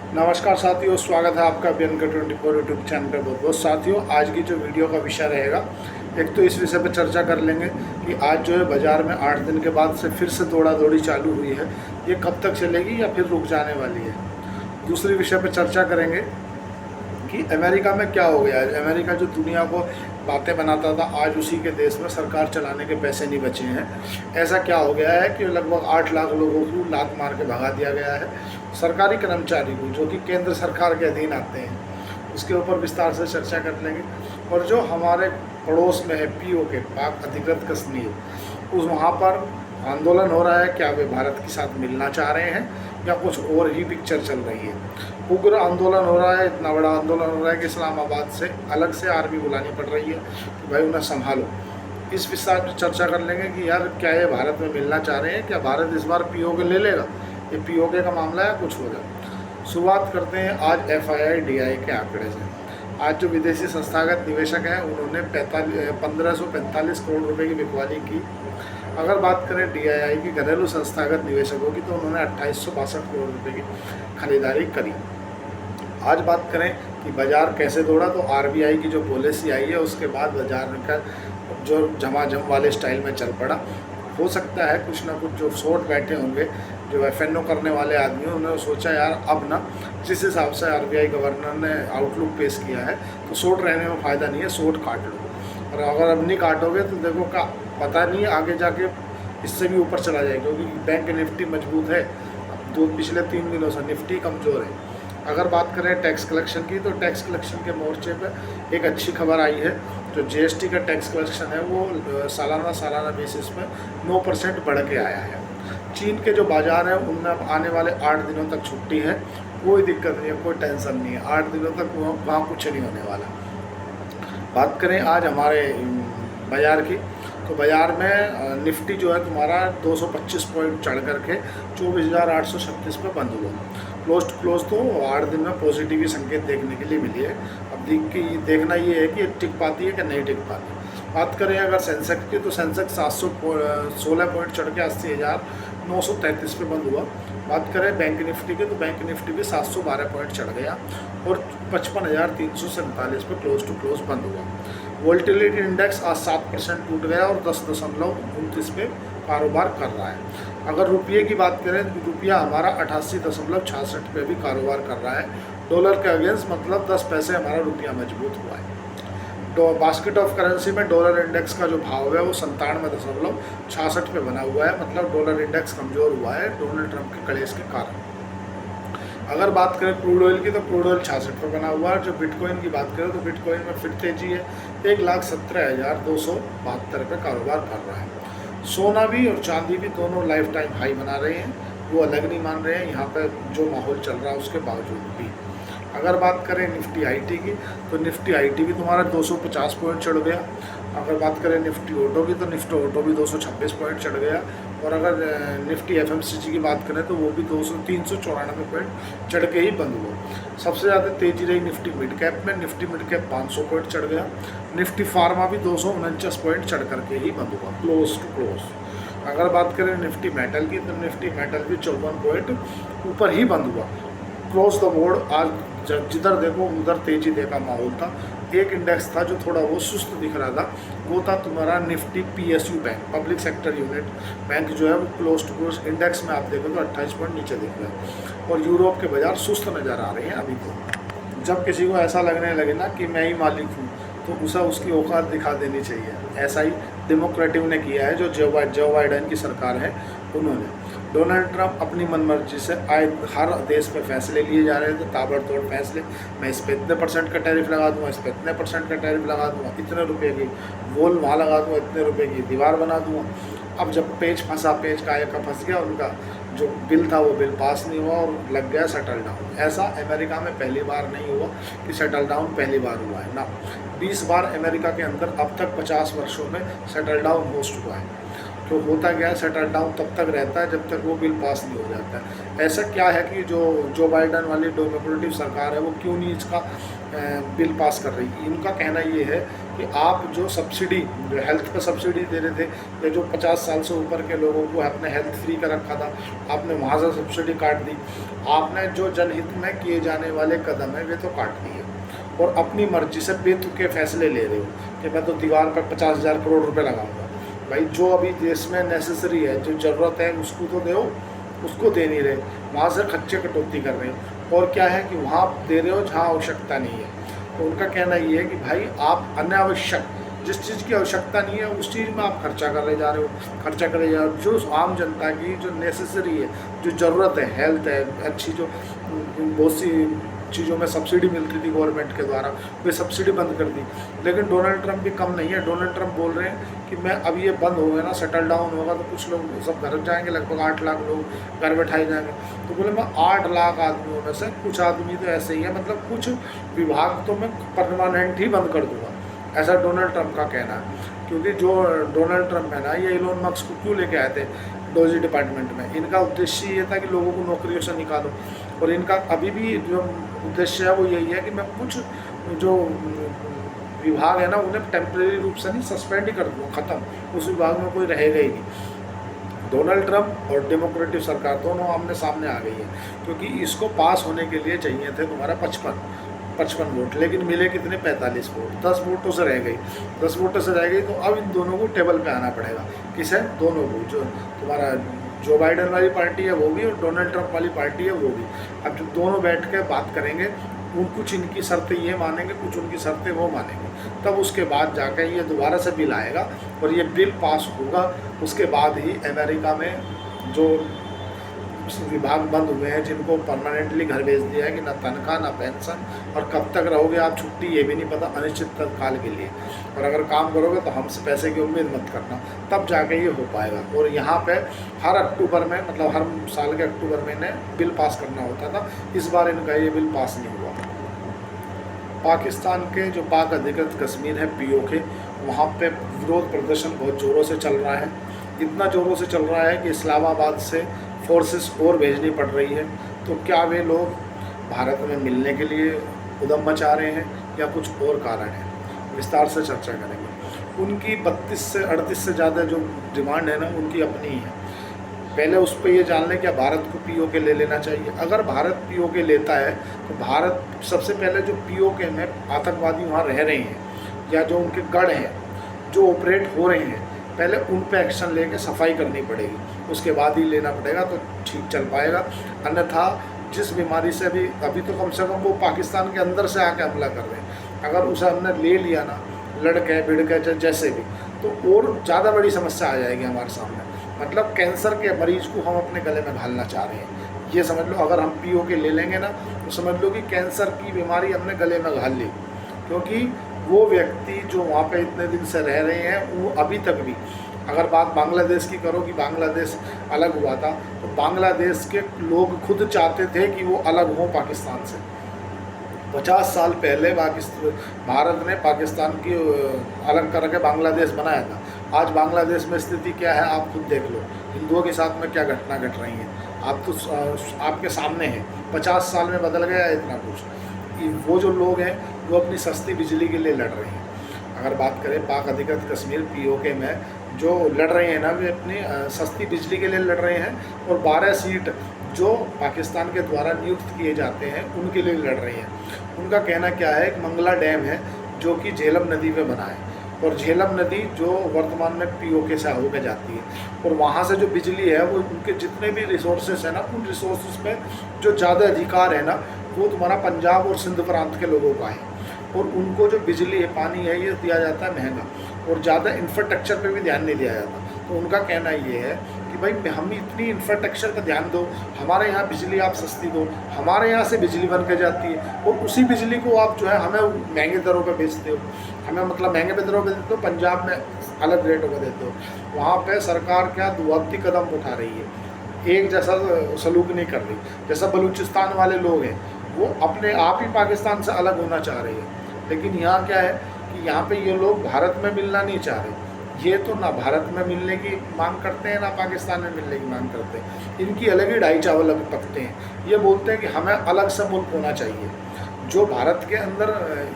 नमस्कार साथियों, स्वागत है आपका BNK24 यूट्यूब चैनल पे। बहुत बहुत साथियों, आज की जो वीडियो का विषय रहेगा, एक तो इस विषय पर चर्चा कर लेंगे कि आज जो है बाज़ार में 8 दिन के बाद से फिर से दौड़ा दौड़ी चालू हुई है, ये कब तक चलेगी या फिर रुक जाने वाली है। दूसरे विषय पर चर्चा करेंगे कि अमेरिका में क्या हो गया है। अमेरिका जो दुनिया को बातें बनाता था, आज उसी के देश में सरकार चलाने के पैसे नहीं बचे हैं। ऐसा क्या हो गया है कि लगभग 8 लाख लोगों को लात मार के भगा दिया गया है। सरकारी कर्मचारी को, जो कि केंद्र सरकार के अधीन आते हैं, उसके ऊपर विस्तार से चर्चा कर लेंगे। और जो हमारे पड़ोस में है POK, पाक अधिकृत कश्मीर, उस वहाँ पर आंदोलन हो रहा है। क्या वे भारत के साथ मिलना चाह रहे हैं या कुछ और ही पिक्चर चल रही है। उग्र आंदोलन हो रहा है, इतना बड़ा आंदोलन हो रहा है कि इस्लामाबाद से अलग से आर्मी बुलानी पड़ रही है कि भाई उन्हें संभालो। इस विषय पर चर्चा कर लेंगे कि यार क्या ये भारत में मिलना चाह रहे हैं, क्या भारत इस बार POK ले लेगा, ये POK का मामला है कुछ होगा। शुरुआत करते हैं आज FII-DI के आंकड़े से। आज जो विदेशी संस्थागत निवेशक हैं, उन्होंने 1545 करोड़ रुपए की बिकवाली की। अगर बात करें DII की, घरेलू संस्थागत निवेशकों की, तो उन्होंने 2862 करोड़ रुपए की खरीदारी करी। आज बात करें कि बाज़ार कैसे दौड़ा, तो RBI की जो पॉलिसी आई है उसके बाद बाज़ार का जो झमाझम वाले स्टाइल में चल पड़ा। हो सकता है कुछ ना कुछ जो शॉर्ट बैठे होंगे, जो FNO करने वाले आदमी, उन्होंने सोचा यार अब ना जिस हिसाब से RBI गवर्नर ने आउटलुक पेश किया है, तो शॉर्ट रहने में फ़ायदा नहीं है, शॉर्ट काट लो। और अगर अब नहीं काटोगे तो देखो का पता नहीं आगे जाके इससे भी ऊपर चला जाएगा, क्योंकि बैंक निफ्टी मजबूत है। तो पिछले 3 दिनों से निफ्टी कमज़ोर है। अगर बात करें टैक्स कलेक्शन की, तो टैक्स कलेक्शन के मोर्चे पे एक अच्छी खबर आई है। जो GST का टैक्स कलेक्शन है वो सालाना बेसिस पे 9% बढ़ के आया है। चीन के जो बाज़ार हैं उनमें अब आने वाले 8 दिनों तक छुट्टी है, कोई दिक्कत नहीं है, कोई टेंशन नहीं है। 8 दिनों तक वहाँ कुछ नहीं होने वाला। बात करें आज हमारे बाज़ार की, तो बाज़ार में निफ्टी जो है तुम्हारा 225 पॉइंट चढ़ करके 24,836 पे बंद हुआ। क्लोज तो 8 दिन में पॉजिटिव संकेत देखने के लिए मिली है। अब देखना ये है कि टिक पाती है कि नहीं टिक पाती। बात करें अगर सेंसेक्स की, तो सेंसेक्स 716 पॉइंट चढ़ के 80,933 पे बंद हुआ। बात करें बैंक निफ्टी की, तो बैंक निफ्टी भी 712 पॉइंट चढ़ गया और 55,347 पे क्लोज टू क्लोज बंद हुआ। वोल्टिलिटी इंडेक्स आज 7% टूट गया और 10.29 पे कारोबार कर रहा है। अगर रुपये की बात करें तो रुपया हमारा 88.66 पे भी कारोबार कर रहा है डॉलर के अगेंस्ट, मतलब 10 पैसे हमारा रुपया मजबूत हुआ है। बास्केट ऑफ करेंसी में डॉलर इंडेक्स का जो भाव है वो 97.66 पे बना हुआ है, मतलब डॉलर इंडेक्स कमज़ोर हुआ है डोनाल्ड ट्रंप के कलेश के कारण। अगर बात करें क्रूड ऑयल की, तो क्रूड ऑयल 66 पर बना हुआ है। जो बिटकॉइन की बात करें तो बिटकॉइन में फिर तेजी है, 1,17,272 पे कारोबार कर रहा है। सोना भी और चांदी भी दोनों लाइफ टाइम हाई बना रहे हैं, वो अलग नहीं मान रहे हैं यहाँ पर जो माहौल चल रहा है उसके बावजूद भी। अगर बात करें निफ्टी IT की, तो निफ्टी IT भी तुम्हारा 250 पॉइंट चढ़ गया। अगर बात करें निफ्टी ऑटो की, तो निफ्टी ऑटो भी 226 पॉइंट चढ़ गया। और अगर निफ्टी FMCG की बात करें तो वो भी 394 पॉइंट चढ़ के ही बंद हुआ। सबसे ज़्यादा तेज़ी रही निफ्टी मिड कैप में, निफ्टी मिड कैप 500 पॉइंट चढ़ गया। निफ्टी फार्मा भी 249 पॉइंट चढ़ करके ही बंद हुआ, क्लोज टू क्लोज। अगर बात करें निफ्टी मेटल की, तो निफ्टी मेटल भी 54 पॉइंट ऊपर ही बंद हुआ। क्रॉस द बोर्ड आज जिधर देखो उधर तेजी देखा माहौल था। एक इंडेक्स था जो थोड़ा वो सुस्त दिख रहा था, वो था तुम्हारा Nifty PSU bank, public sector unit bank जो है वो क्लोज टू क्लोज इंडेक्स में आप देखो तो 28 पॉइंट नीचे दिख रहा है। और यूरोप के बाज़ार सुस्त नज़र आ रहे हैं अभी तो। जब किसी को ऐसा लगने लगे ना कि मैं ही मालिक हूँ, तो उसे उसकी औकात दिखा देनी चाहिए। ऐसा ही डेमोक्रेटिव ने किया है, जो जो बाइडेन की सरकार है उन्होंने। डोनाल्ड ट्रंप अपनी मनमर्जी से आए हर देश पे फैसले लिए जा रहे थे, ताबड़तोड़ फैसले। मैं इस पर इतने % का टैरिफ लगा दूंगा, इस पर इतने % का टैरिफ लगा दूंगा, इतने रुपए की वॉल वहाँ लगा दूंगा, इतने रुपए की दीवार बना दूंगा। अब जब पेच काया का फंस गया, उनका जो बिल था वो बिल पास नहीं हुआ और लग गया सेटल डाउन। ऐसा अमेरिका में पहली बार नहीं हुआ कि सेटल डाउन पहली बार हुआ है ना, 20 बार अमेरिका के अंदर अब तक 50 वर्षों में सेटल डाउन हो चुका है। तो होता क्या है, शटल डाउन तब तक रहता है जब तक वो बिल पास नहीं हो जाता है। ऐसा क्या है कि जो बाइडन वाली डेमोक्रेटिक सरकार है वो क्यों नहीं इसका बिल पास कर रही है। इनका कहना ये है कि आप जो सब्सिडी, जो हेल्थ पे सब्सिडी दे रहे थे, या जो 50 साल से ऊपर के लोगों को आपने हेल्थ फ्री का रखा था, आपने वहाँ से सब्सिडी काट दी। आपने जो जनहित में किए जाने वाले कदम है वे तो काट दिए, और अपनी मर्जी से बेतुके फैसले ले रहे हो कि मैं तो दीवार पर 50,000 करोड़ रुपए लगाऊंगा। भाई जो अभी देश में नेसेसरी है, जो ज़रूरत है उसको तो दो, उसको दे नहीं रहे, वहाँ से खच्चे कटौती कर रहे हो। और क्या है कि वहाँ दे रहे हो जहाँ आवश्यकता नहीं है। तो उनका कहना ये है कि भाई आप अनावश्यक, जिस चीज़ की आवश्यकता नहीं है उस चीज़ में आप खर्चा कर जा रहे हो, खर्चा करे जा रहे हो। जो आम जनता की जो नेसेसरी है, जो ज़रूरत है, हेल्थ है, अच्छी जो बहुत सी चीज़ों में सब्सिडी मिलती थी गवर्नमेंट के द्वारा, वे सब्सिडी बंद कर दी। लेकिन डोनाल्ड ट्रंप भी कम नहीं है। डोनाल्ड ट्रंप बोल रहे हैं कि मैं अब ये बंद हो गया ना, सेटल डाउन होगा तो कुछ लोग सब घर जाएंगे, लगभग 8 लाख लोग घर बैठाए जाएंगे। तो बोले मैं 8 लाख आदमियों में से कुछ आदमी तो ऐसे ही है, मतलब कुछ विभाग तो मैं परमानेंट ही बंद कर दूँगा, ऐसा डोनाल्ड ट्रंप का कहना है। क्योंकि जो डोनाल्ड ट्रंप है ना, ये इलोन मस्क को क्यों लेके आए थे डोजी डिपार्टमेंट में, इनका उद्देश्य ये था कि लोगों को नौकरियों से निकालो। और इनका अभी भी जो उद्देश्य है वो यही है कि मैं कुछ जो विभाग है ना उन्हें टेम्परेरी रूप से नहीं, सस्पेंड ही कर दूँ, ख़त्म, उस विभाग में कोई रहेगा ही नहीं। डोनाल्ड ट्रंप और डेमोक्रेटिक सरकार दोनों आमने सामने आ गई है, क्योंकि इसको पास होने के लिए चाहिए थे तुम्हारा 55 वोट, लेकिन मिले कितने, 45 वोट। 10 वोटों से रह गई, 10 वोटों से रह गई। तो अब इन दोनों को टेबल पे आना पड़ेगा। किसे? दोनों को, जो तुम्हारा जो बाइडन वाली पार्टी है वो भी और डोनाल्ड ट्रंप वाली पार्टी है वो भी। अब जब दोनों बैठ के बात करेंगे, कुछ इनकी शर्तें ये मानेंगे, कुछ उनकी शर्तें वो मानेंगे, तब उसके बाद जाकर ये दोबारा से बिल आएगा और ये बिल पास होगा। उसके बाद ही अमेरिका में जो विभाग बंद हुए हैं, जिनको परमानेंटली घर भेज दिया है कि ना तनख्वाह ना पेंशन, और कब तक रहोगे आप छुट्टी ये भी नहीं पता, अनिश्चित काल के लिए, और अगर काम करोगे तो हमसे पैसे की उम्मीद मत करना, तब जाके ये हो पाएगा। और यहाँ पे हर अक्टूबर में, मतलब हर साल के अक्टूबर महीने बिल पास करना होता था, इस बार इनका ये बिल पास नहीं हुआ। पाकिस्तान के जो पाक अधिकृत कश्मीर है POK, वहाँ पे विरोध प्रदर्शन बहुत ज़ोरों से चल रहा है। इतना ज़ोरों से चल रहा है कि इस्लामाबाद से फोर्सेस और भेजनी पड़ रही है। तो क्या वे लोग भारत में मिलने के लिए उद्यम मचा रहे हैं या कुछ और कारण है, विस्तार से चर्चा करेंगे। उनकी 32 से 38 से ज़्यादा जो डिमांड है ना, उनकी अपनी ही है। पहले उस पर ये जान लें क्या भारत को POK ले लेना चाहिए। अगर भारत POK लेता है तो भारत सबसे पहले जो POK में आतंकवादी वहाँ रह रहे हैं या जो उनके गढ़ हैं जो ऑपरेट हो रहे हैं, पहले उन पे एक्शन लेके सफाई करनी पड़ेगी, उसके बाद ही लेना पड़ेगा तो ठीक चल पाएगा। अन्यथा जिस बीमारी से अभी तो कम से कम वो पाकिस्तान के अंदर से आके हमला कर रहे हैं, अगर उसे हमने ले लिया ना, लड़के भिड़के जैसे भी, तो और ज़्यादा बड़ी समस्या आ जाएगी हमारे सामने। मतलब कैंसर के मरीज को हम अपने गले में घालना चाह रहे हैं, ये समझ लो। अगर हम POK ले लेंगे ना तो समझ लो कि कैंसर की बीमारी हमने गले में घाल ली, क्योंकि वो व्यक्ति जो वहाँ पे इतने दिन से रह रहे हैं वो अभी तक भी, अगर बात बांग्लादेश की करो कि बांग्लादेश अलग हुआ था, तो बांग्लादेश के लोग खुद चाहते थे कि वो अलग हों पाकिस्तान से। 50 साल पहले भारत ने पाकिस्तान की अलग करके बांग्लादेश बनाया था। आज बांग्लादेश में स्थिति क्या है आप खुद देख लो, हिंदुओं के साथ में क्या घटना घट रही है, आप तो आपके सामने है। 50 साल में बदल गया इतना कुछ। वो जो लोग हैं वो अपनी सस्ती बिजली के लिए लड़ रहे हैं। अगर बात करें पाक अधिकृत कश्मीर POK में जो लड़ रहे हैं ना, वे अपनी सस्ती बिजली के लिए लड़ रहे हैं, और 12 सीट जो पाकिस्तान के द्वारा नियुक्त किए जाते हैं उनके लिए लड़ रही हैं। उनका कहना क्या है, एक मंगला डैम है जो कि झेलम नदी में बना है, और झेलम नदी जो वर्तमान में POK से होकर जाती है, और वहाँ से जो बिजली है वो उनके जितने भी रिसोर्सेज है ना, उन रिसोर्सेज पे जो ज़्यादा अधिकार है ना, वो तुम्हारा पंजाब और सिंध प्रांत के लोगों का है। और उनको जो बिजली है, पानी है, ये दिया जाता है महंगा, और ज़्यादा इंफ्रास्ट्रक्चर पे भी ध्यान नहीं दिया जाता। तो उनका कहना ये है कि भाई हम इतनी इंफ्रास्ट्रक्चर पर ध्यान दो, हमारे यहाँ बिजली आप सस्ती दो, हमारे यहाँ से बिजली बन के जाती है, और उसी बिजली को आप जो है हमें महंगे दरों पर बेचते हो, हमें मतलब महंगे दरों पर देते हो, पंजाब में अलग रेटों पर देते हो। वहाँ पर सरकार क्या दुआती कदम उठा रही है, एक जैसा सलूक नहीं कर रही। जैसा बलूचिस्तान वाले लोग हैं वो अपने आप ही पाकिस्तान से अलग होना चाह रहे हैं, लेकिन यहाँ क्या है कि यहाँ पे ये लोग भारत में मिलना नहीं चाह रहे, ये तो ना भारत में मिलने की मांग करते हैं ना पाकिस्तान में मिलने की मांग करते हैं। इनकी अलग ही ढाई चावल अभी पकते हैं। ये बोलते हैं कि हमें अलग से मुल्क होना चाहिए। जो भारत के अंदर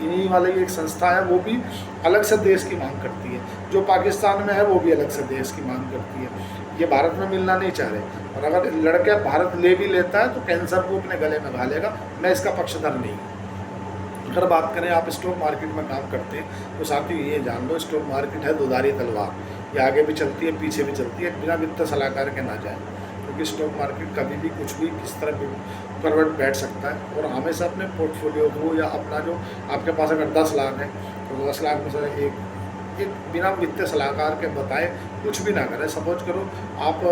इन्हीं वाली एक संस्था है वो भी अलग से देश की मांग करती है, जो पाकिस्तान में है वो भी अलग से देश की मांग करती है। ये भारत में मिलना नहीं चाह रहे, और अगर लड़के भारत ले भी लेता है तो कैंसर को अपने गले में घा लेगा। मैं इसका पक्षधर नहीं हूँ। अगर बात करें आप स्टॉक मार्केट में काम करते हैं तो साथियों ये जान लो, स्टॉक मार्केट है दुधारी तलवार। ये आगे भी चलती है पीछे भी चलती है, बिना वित्त सलाहकार के ना जाए, क्योंकि स्टॉक मार्केट कभी भी कुछ भी किस तरह भी करवट बैठ सकता है। और हमेशा अपने पोर्टफोलियो को या अपना जो आपके पास अगर 10 लाख है तो 10 लाख में से एक बिना वित्तीय सलाहकार के बताए कुछ भी ना करें। सपोज करो आप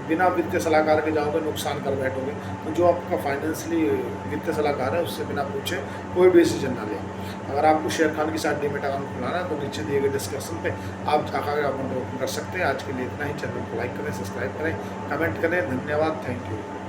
बिना वित्तीय सलाहकार के जाओगे, नुकसान कर बैठोगे, तो जो आपका फाइनेंशियली वित्तीय सलाहकार है उससे बिना पूछे कोई भी डिसीजन ना लें। अगर आपको शेर खान के साथ डीमेट अकाउंट खुलाना है तो नीचे दिए गए डिस्क्रिप्शन पे आप जाकर अकाउंट ओपन कर सकते हैं। आज के लिए इतना ही। चैनल को लाइक करें, सब्सक्राइब करें, कमेंट करें। धन्यवाद, थैंक यू।